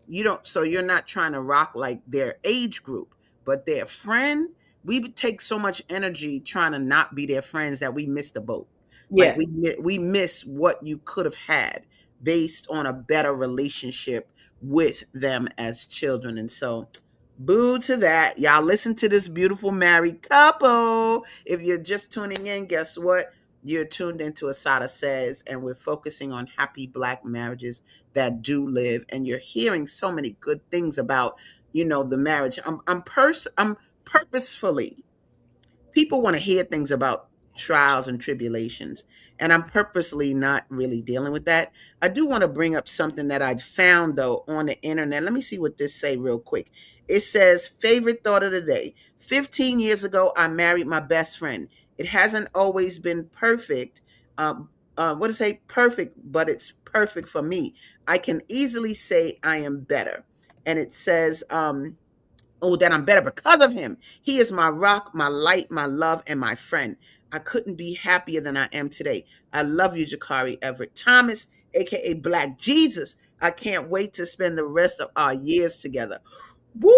A: You don't, so you're not trying to rock like their age group, but their friend. We take so much energy trying to not be their friends that we miss the boat. Like
D: Yes.
A: we miss what you could have had based on a better relationship with them as children. And so, boo to that. Y'all listen to this beautiful married couple. If you're just tuning in, guess what? You're tuned into ASADAH Says, and we're focusing on happy Black marriages that do live. And you're hearing so many good things about, the marriage. I'm purposefully, people want to hear things about trials and tribulations, and I'm purposely not really dealing with that. I do want to bring up something that I found though on the internet. Let me see what this say real quick. It says, favorite thought of the day: 15 years ago I married my best friend. It hasn't always been perfect. What to say perfect, but it's perfect for me. I can easily say I am better. And it says, oh, that I'm better because of him. He is my rock, my light, my love, and my friend. I couldn't be happier than I am today. I love you, Jacare Everett Thomas, aka Black Jesus. I can't wait to spend the rest of our years together. Woo!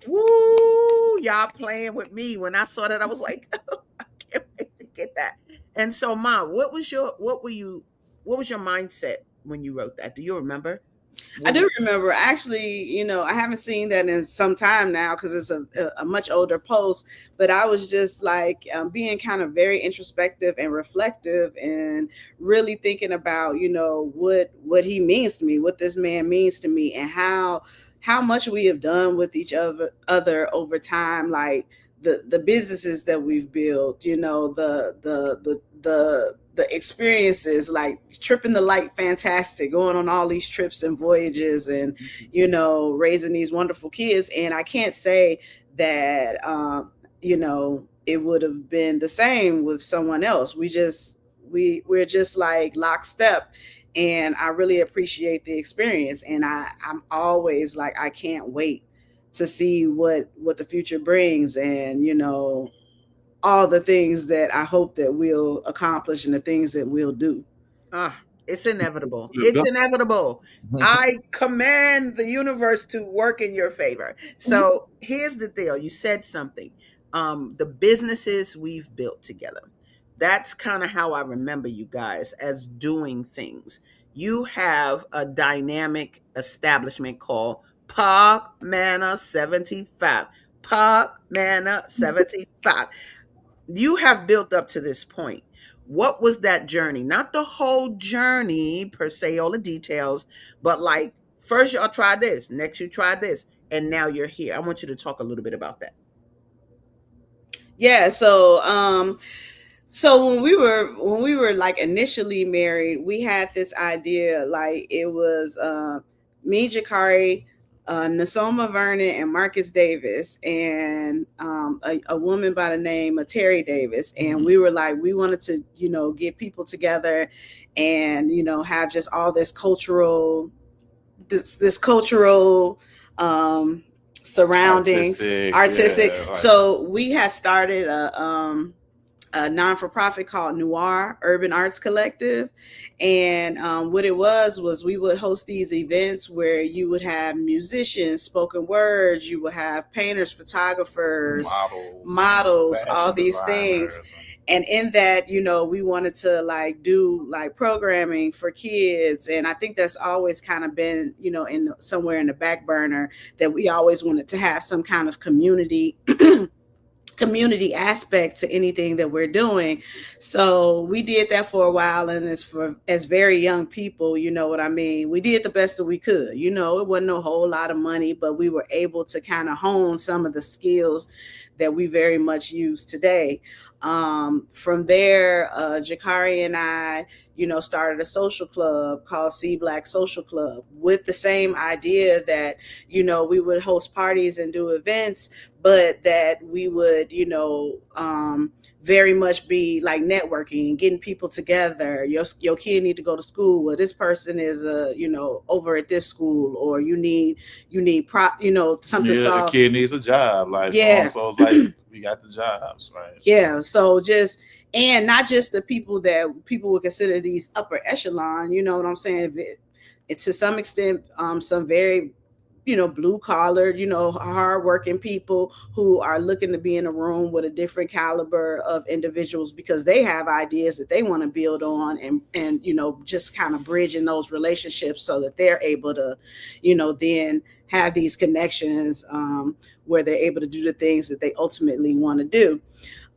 A: Woo! Y'all playing with me. When I saw that, I was like, oh, I can't wait to get that. And so, Mom, what was your mindset when you wrote that? Do you remember?
D: I do remember. Actually, I haven't seen that in some time now, because it's a much older post. But I was just like being kind of very introspective and reflective, and really thinking about what he means to me, what this man means to me, and how much we have done with each other over time. Like the businesses that we've built, the experiences, like tripping the light fantastic, going on all these trips and voyages, and raising these wonderful kids. And I can't say that it would have been the same with someone else. We're just like lockstep. And I really appreciate the experience, and I'm always like, I can't wait to see what the future brings, and all the things that I hope that we'll accomplish and the things that we'll do.
A: It's inevitable. It's inevitable. I command the universe to work in your favor. So here's the deal. You said something. The businesses we've built together. That's kind of how I remember you guys as doing things. You have a dynamic establishment called Park Manor 75. Park Manor 75. You have built up to this point. What was that journey? Not the whole journey per se, all the details, but like first y'all tried this, next you tried this, and now you're here. I want you to talk a little bit about that.
D: Yeah, so when we were like initially married, we had this idea, like it was me, Jacare, Nasoma Vernon, and Marcus Davis, and a woman by the name of Terry Davis. And we were like, we wanted to, get people together and, have just all this cultural this cultural surroundings, artistic.
C: Yeah, like,
D: So we had started a non-for-profit called Noir Urban Arts Collective, and what it was we would host these events where you would have musicians, spoken words, you would have painters, photographers, models, all these things. And in that, you know, we wanted to like do like programming for kids, and I think that's always kind of been, you know, in somewhere in the back burner, that we always wanted to have some kind of community aspect to anything that we're doing. So we did that for a while, and as very young people, you know what I mean, we did the best that we could. You know, it wasn't a whole lot of money, but we were able to kind of hone some of the skills that we very much use today. From there, Jacare and I, you know, started a social club called See Black Social Club, with the same idea that, you know, we would host parties and do events, but that we would, you know, very much be like networking, getting people together. Your kid need to go to school, or this person is you know, over at this school, or you need you know, something
C: yeah, a kid needs a job, like, yeah, so it's like we got the jobs, right?
D: Yeah, so just, and not just the people that people would consider these upper echelon, you know what I'm saying? It's to some extent some very, you know, blue collar, you know, hard working people who are looking to be in a room with a different caliber of individuals, because they have ideas that they want to build on, and you know, just kind of bridging those relationships so that they're able to, you know, then have these connections where they're able to do the things that they ultimately want to do.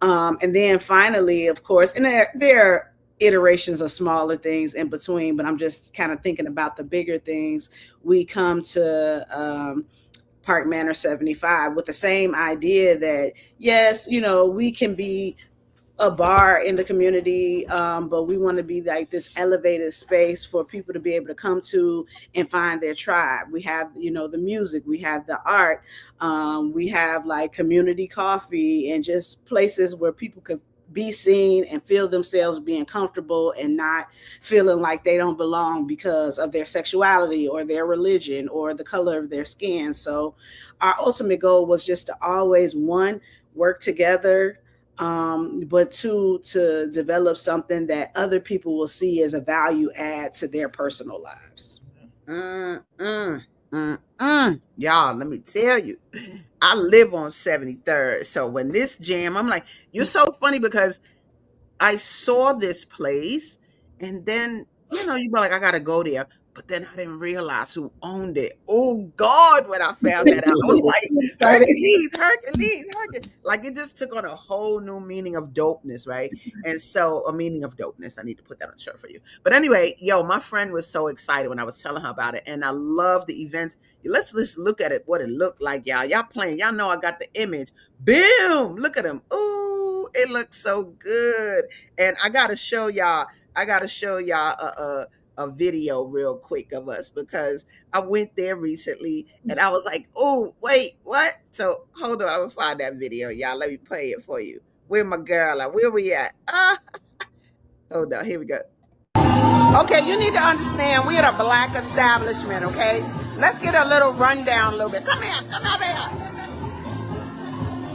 D: And then finally, of course, and there are iterations of smaller things in between, but I'm just kind of thinking about the bigger things. We come to Park Manor 75 with the same idea that, yes, you know, we can be a bar in the community, but we want to be like this elevated space for people to be able to come to and find their tribe. We have, you know, the music, we have the art, we have like community coffee, and just places where people could be seen and feel themselves being comfortable and not feeling like they don't belong because of their sexuality or their religion or the color of their skin. So our ultimate goal was just to always, one, work together, but two, to develop something that other people will see as a value add to their personal lives.
A: Y'all, let me tell you, I live on 73rd. So when this jam, I'm like, you're so funny, because I saw this place, and then, you know, you be like, I gotta go there. But then I didn't realize who owned it. Oh God, when I found that out, I was like, Hercules. Like, it just took on a whole new meaning of dopeness, right? And so, a meaning of dopeness. I need to put that on a shirt for you. But anyway, yo, my friend was so excited when I was telling her about it. And I love the events. Let's just look at it, what it looked like, y'all. Y'all playing. Y'all know I got the image. Boom! Look at them. Ooh, it looks so good. And I gotta show y'all a video real quick of us, because I went there recently and I was like, oh, wait, what? So hold on, I'm gonna find that video, y'all. Let me play it for you. Where my girl at? Where we at? Hold on, here we go. Okay, you need to understand, we're at a Black establishment, okay? Let's get a little rundown a little bit. Come here.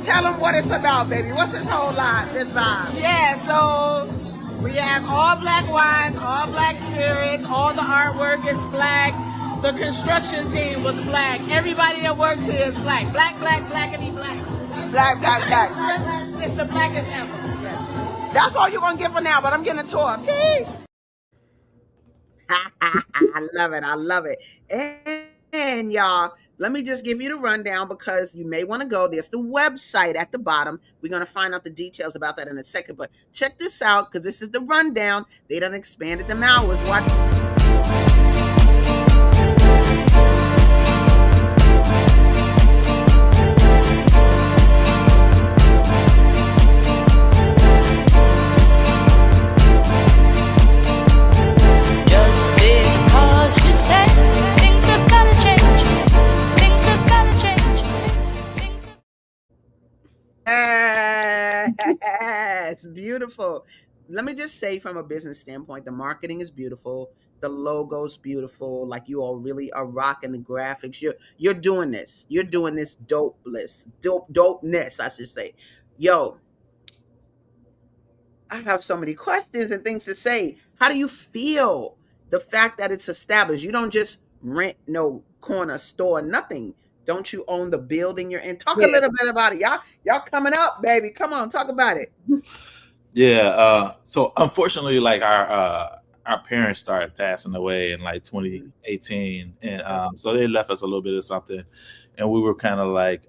A: Tell them what it's about, baby. What's this whole line, this vibe?
D: Yeah, so we have all black wines, all black spirits, all the artwork is black. The construction team was black. Everybody that works here is black. Black, blackity black.
A: Black.
D: It's the blackest ever.
A: Yeah. That's all you're gonna get for now, but I'm getting a tour. Peace. I love it. And y'all, let me just give you the rundown, because you may want to go. There's the website at the bottom. We're going to find out the details about that in a second. But check this out, because this is the rundown. They done expanded them hours. Watch.
F: Just because you say things are gonna change, things are gonna change.
A: Yes, beautiful. let me just say, from a business standpoint, the marketing is beautiful. The logo's beautiful. Like, you all really are rocking the graphics. You're doing this. You're doing this dopeness, I should say. Yo, I have so many questions and things to say. How do you feel the fact that it's established? You don't just rent no corner store, nothing. Don't you own the building you're in? Talk a
D: Yeah.
A: little bit about it. Y'all coming up, baby. Come on, talk about it.
C: Yeah. So unfortunately, like our parents started passing away in like 2018, and so they left us a little bit of something, and we were kind of like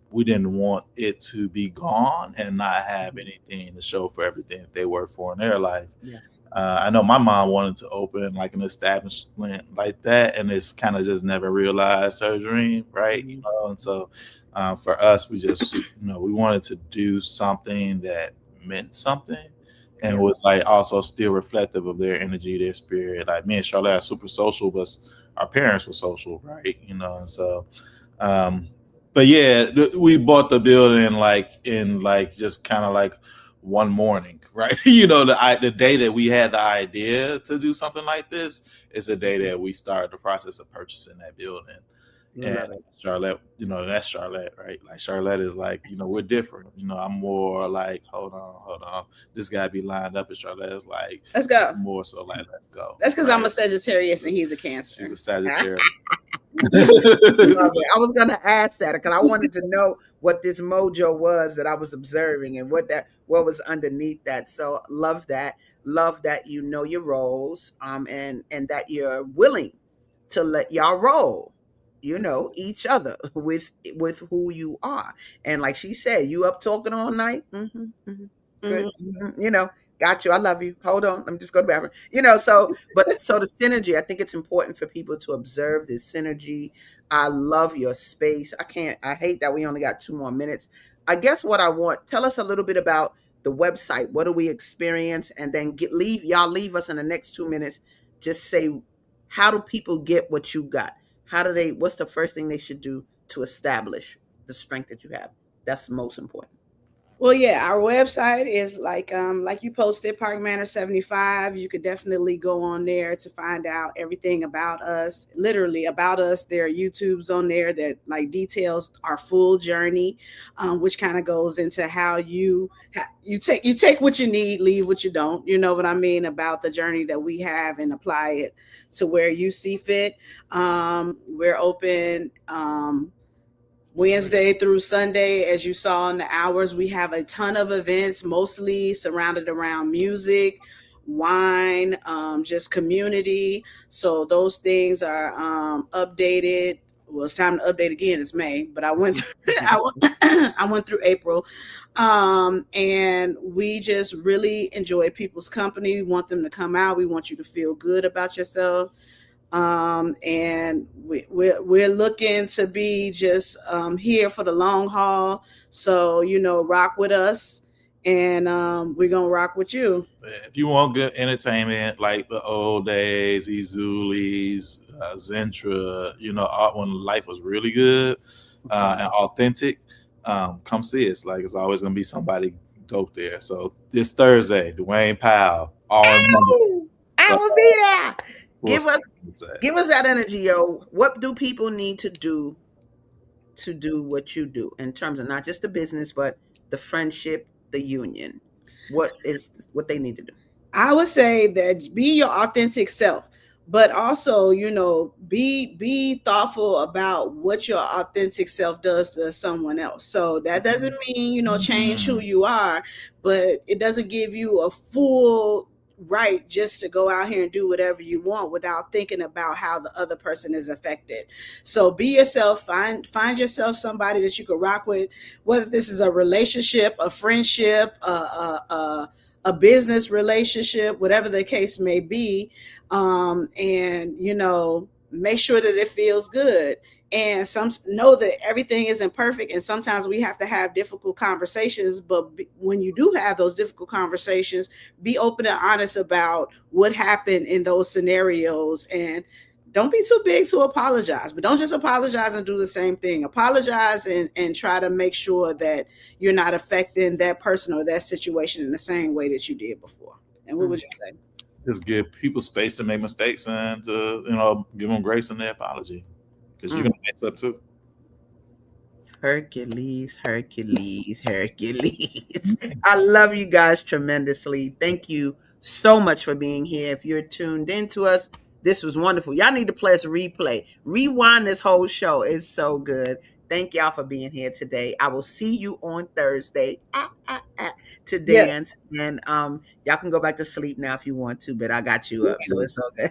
C: we didn't want it to be gone and not have anything to show for everything that they worked for in their life.
A: Yes.
C: I know my mom wanted to open like an establishment like that, and it's kind of just never realized her dream, right? You
A: Mhm.
C: know, and so for us, we just we wanted to do something that meant something and
A: Yeah.
C: was like also still reflective of their energy, their spirit. Like me and Charlotte are super social, but our parents were social, right? You know, and so um but yeah, we bought the building like in like just kind of like one morning, right? The day that we had the idea to do something like this is the day that we started the process of purchasing that building. And
A: Love it.
C: Charlotte, that's Charlotte, right? Like Charlotte is like, we're different. I'm more like, hold on, this guy be lined up, and Charlotte is like,
D: Let's go.
C: more so like, let's go.
D: That's because
C: right?
D: I'm a Sagittarius and he's a Cancer.
C: She's a Sagittarius.
A: Love it. I was gonna ask that because I wanted to know what this mojo was that I was observing and what was underneath that. So love that. Love that you know your roles, and that you're willing to let y'all roll, each other with who you are. And like she said, you up talking all night. Good. Got you. I love you. Hold on. I'm just going to the bathroom. So the synergy, I think it's important for people to observe this synergy. I love your space. I hate that we only got 2 more minutes. I guess what I want, tell us a little bit about the website. What do we experience? And then leave us in the next 2 minutes. Just say, how do people get what you got? What's the first thing they should do to establish the strength that you have? That's the most important.
D: Well, yeah, our website is like you posted, Park Manor 75. You could definitely go on there to find out everything about us, literally about us. There are YouTubes on there that like details our full journey, which kind of goes into how you take what you need, leave what you don't. You know what I mean about the journey that we have and apply it to where you see fit. We're open. Wednesday through Sunday, as you saw in the hours, we have a ton of events, mostly surrounded around music, wine, just community. So those things are updated. Well, it's time to update again. It's May, but I went I went through April, and we just really enjoy people's company. We want them to come out. We want you to feel good about yourself. And we're looking to be just here for the long haul. So rock with us, and we're gonna rock with you.
C: If you want good entertainment like the old days, Izulis, Zentra, when life was really good and authentic, come see us. Like, it's always gonna be somebody dope there. So this Thursday, Dwayne Powell, all in Monday.
A: I will be there.
C: We'll
A: Give us that energy, yo. What do people need to do what you do in terms of not just the business, but the friendship, the union? What they need to do?
D: I would say that be your authentic self, but also, be thoughtful about what your authentic self does to someone else. So that doesn't mean, change who you are, but it doesn't give you a full right just to go out here and do whatever you want without thinking about how the other person is affected. So be yourself, find yourself somebody that you can rock with, whether this is a relationship, a friendship, a business relationship, whatever the case may be. And make sure that it feels good. And know that everything isn't perfect, and sometimes we have to have difficult conversations. But when you do have those difficult conversations, be open and honest about what happened in those scenarios, and don't be too big to apologize, but don't just apologize and do the same thing. Apologize and try to make sure that you're not affecting that person or that situation in the same way that you did before. And what would you say?
C: Just give people space to make mistakes and to, give them grace in their apology, because you're gonna mess up too.
A: Hercules. I love you guys tremendously. Thank you so much for being here. If you're tuned into us, this was wonderful. Y'all need to play us a replay. Rewind this whole show. It's so good. Thank y'all for being here today. I will see you on Thursday to dance. Yes. And y'all can go back to sleep now if you want to, but I got you up, so it's okay.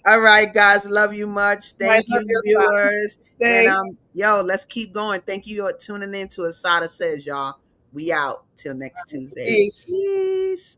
A: All right, guys. Love you much. Thank you, viewers. And let's keep going. Thank you for tuning in to ASADAH Says, y'all. We out till next Tuesday. Peace.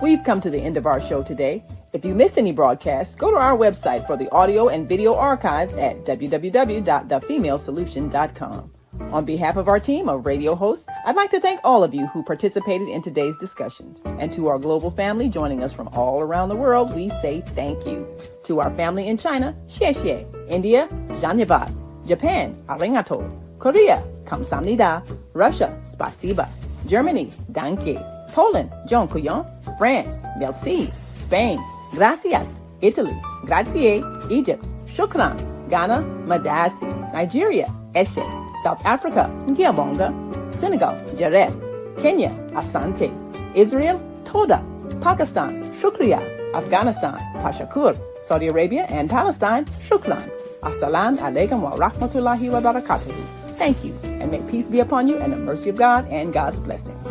B: We've come to the end of our show today. If you missed any broadcasts, go to our website for the audio and video archives at www.thefemalesolution.com. On behalf of our team of radio hosts, I'd like to thank all of you who participated in today's discussions. And to our global family joining us from all around the world, we say thank you. To our family in China, xie xie. India, Dhanyavad. Japan, arigato. Korea, kamsamnida. Russia, spasiba. Germany, danke. Poland, dziękuję. France, merci. Spain, gracias. Italy, grazie. Egypt, shukran. Ghana, madasi. Nigeria, eshe. South Africa, ngiyabonga. Senegal, jareh. Kenya, asante. Israel, toda. Pakistan, shukriya. Afghanistan, tashakur. Saudi Arabia and Palestine, shukran. Assalamu alaikum wa rahmatullahi wa barakatuhu. Thank you, and may peace be upon you and the mercy of God and God's blessings.